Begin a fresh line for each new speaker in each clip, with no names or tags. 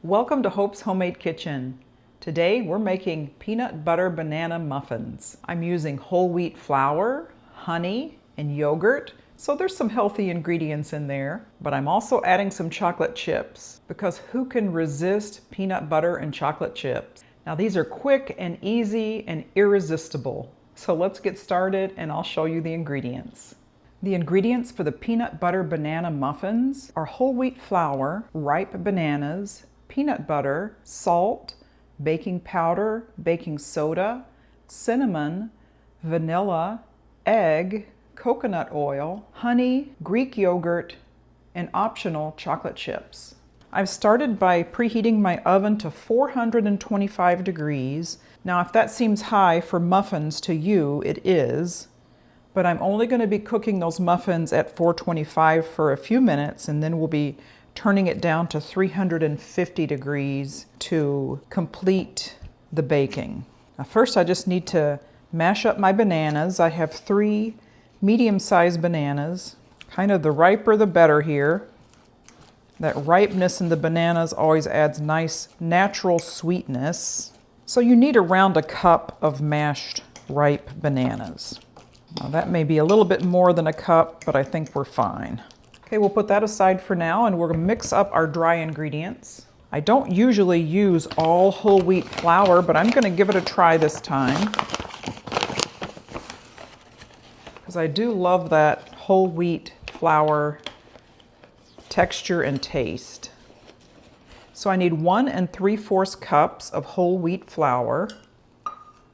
Welcome to Hope's Homemade Kitchen. Today we're making peanut butter banana muffins. I'm using whole wheat flour, honey, and yogurt, so there's some healthy ingredients in there. But I'm also adding some chocolate chips because who can resist peanut butter and chocolate chips? Now these are quick and easy and irresistible. So let's get started and I'll show you the ingredients. The ingredients for the peanut butter banana muffins are whole wheat flour, ripe bananas, peanut butter, salt, baking powder, baking soda, cinnamon, vanilla, egg, coconut oil, honey, Greek yogurt, and optional chocolate chips. I've started by preheating my oven to 425 degrees. Now if that seems high for muffins to you, it is. But I'm only going to be cooking those muffins at 425 for a few minutes, and then we'll be turning it down to 350 degrees to complete the baking. Now first I just need to mash up my bananas. I have 3 medium-sized bananas. Kind of the riper the better here. That ripeness in the bananas always adds nice natural sweetness. So you need around a cup of mashed ripe bananas. Now that may be a little bit more than a cup, but I think we're fine. Okay, we'll put that aside for now and we're going to mix up our dry ingredients. I don't usually use all whole wheat flour, but I'm going to give it a try this time because I do love that whole wheat flour texture and taste. So I need 1 3/4 cups of whole wheat flour,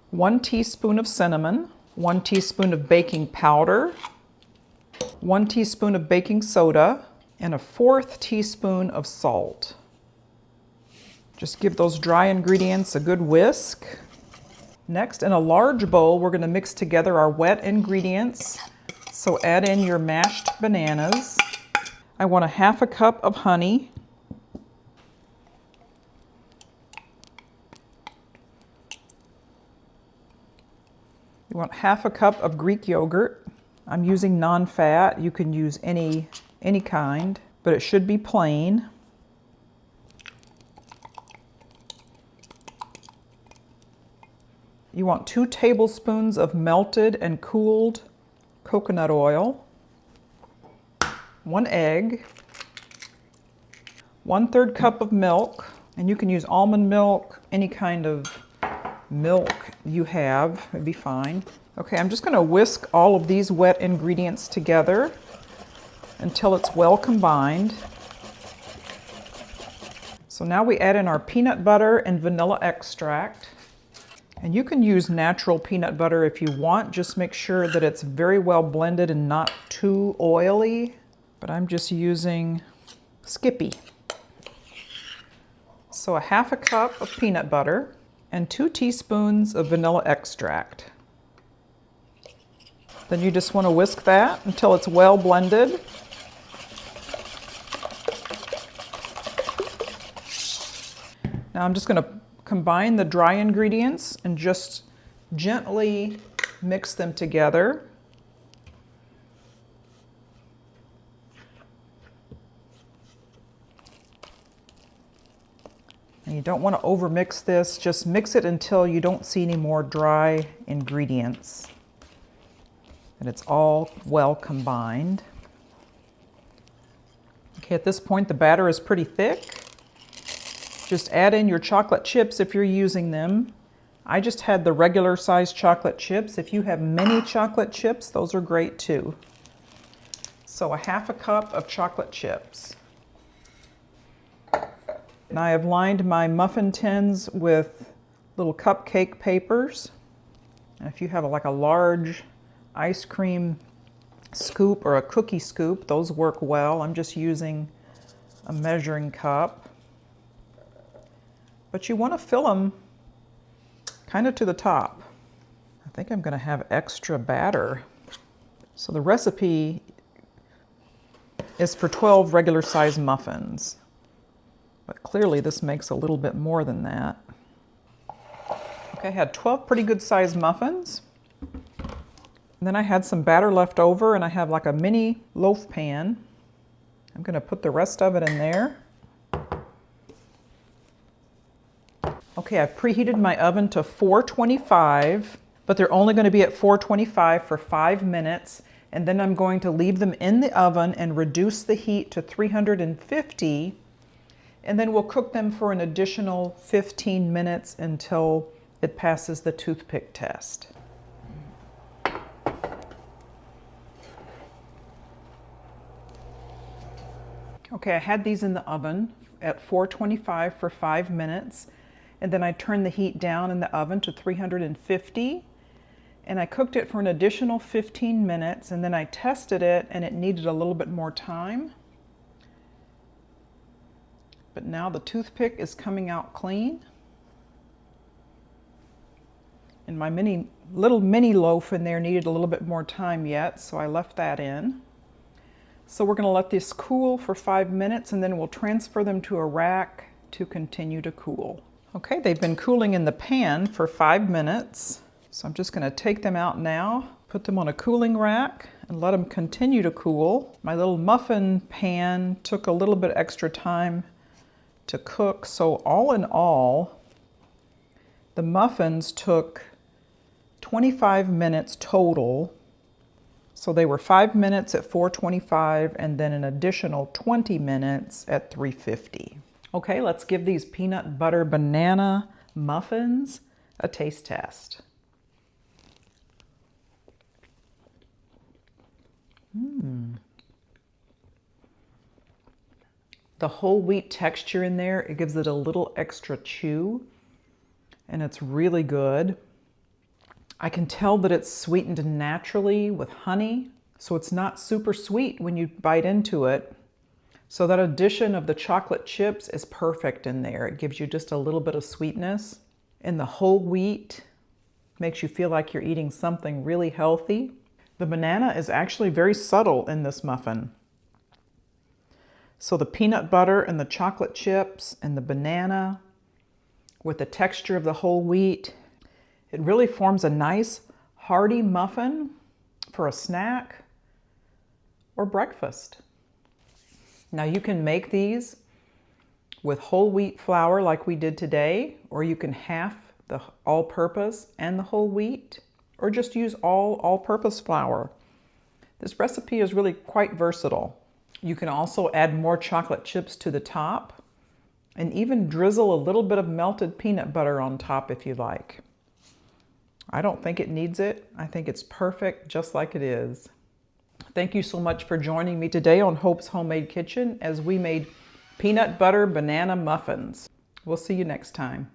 1 teaspoon of cinnamon, 1 teaspoon of baking powder, 1 teaspoon of baking soda, and 1/4 teaspoon of salt. Just give those dry ingredients a good whisk. Next, in a large bowl, we're going to mix together our wet ingredients. So add in your mashed bananas. I want 1/2 cup of honey. You want 1/2 cup of Greek yogurt. I'm using non-fat. You can use any kind, but it should be plain. You want 2 tablespoons of melted and cooled coconut oil, 1 egg, 1/3 cup of milk, and you can use almond milk, any kind of milk you have, it'd be fine. Okay, I'm just going to whisk all of these wet ingredients together until it's well combined. So now we add in our peanut butter and vanilla extract. And you can use natural peanut butter if you want. Just make sure that it's very well blended and not too oily. But I'm just using Skippy. So 1/2 cup of peanut butter and 2 teaspoons of vanilla extract. Then you just want to whisk that until it's well blended. Now I'm just going to combine the dry ingredients and just gently mix them together. And you don't want to overmix this, just mix it until you don't see any more dry ingredients. And it's all well combined. Okay, at this point the batter is pretty thick. Just add in your chocolate chips if you're using them. I just had the regular size chocolate chips. If you have mini chocolate chips, those are great too. So 1/2 cup of chocolate chips. And I have lined my muffin tins with little cupcake papers. And if you have like a large ice cream scoop or a cookie scoop, those work well. I'm just using a measuring cup. But you want to fill them kind of to the top. I think I'm going to have extra batter. So the recipe is for 12 regular size muffins. But clearly this makes a little bit more than that. Okay, I had 12 pretty good sized muffins. And then I had some batter left over and I have like a mini loaf pan. I'm going to put the rest of it in there. Okay, I've preheated my oven to 425, but they're only going to be at 425 for 5 minutes. And then I'm going to leave them in the oven and reduce the heat to 350. And then we'll cook them for an additional 15 minutes until it passes the toothpick test. Okay, I had these in the oven at 425 for 5 minutes. And then I turned the heat down in the oven to 350. And I cooked it for an additional 15 minutes. And then I tested it and it needed a little bit more time. But now the toothpick is coming out clean. And my little mini loaf in there needed a little bit more time yet, so I left that in. So we're going to let this cool for 5 minutes and then we'll transfer them to a rack to continue to cool. Okay, they've been cooling in the pan for 5 minutes. So I'm just going to take them out now, put them on a cooling rack and let them continue to cool. My little muffin pan took a little bit extra time to cook, so all in all, the muffins took 25 minutes total. So they were 5 minutes at 425 and then an additional 20 minutes at 350. Okay, let's give these peanut butter banana muffins a taste test. The whole wheat texture in there, it gives it a little extra chew, and it's really good. I can tell that it's sweetened naturally with honey, so it's not super sweet when you bite into it. So that addition of the chocolate chips is perfect in there. It gives you just a little bit of sweetness. And the whole wheat makes you feel like you're eating something really healthy. The banana is actually very subtle in this muffin. So the peanut butter and the chocolate chips and the banana with the texture of the whole wheat, it really forms a nice hearty muffin for a snack or breakfast. Now you can make these with whole wheat flour like we did today, or you can half the all-purpose and the whole wheat, or just use all-purpose flour. This recipe is really quite versatile. You can also add more chocolate chips to the top and even drizzle a little bit of melted peanut butter on top if you like. I don't think it needs it. I think it's perfect just like it is. Thank you so much for joining me today on Hope's Homemade Kitchen as we made peanut butter banana muffins. We'll see you next time.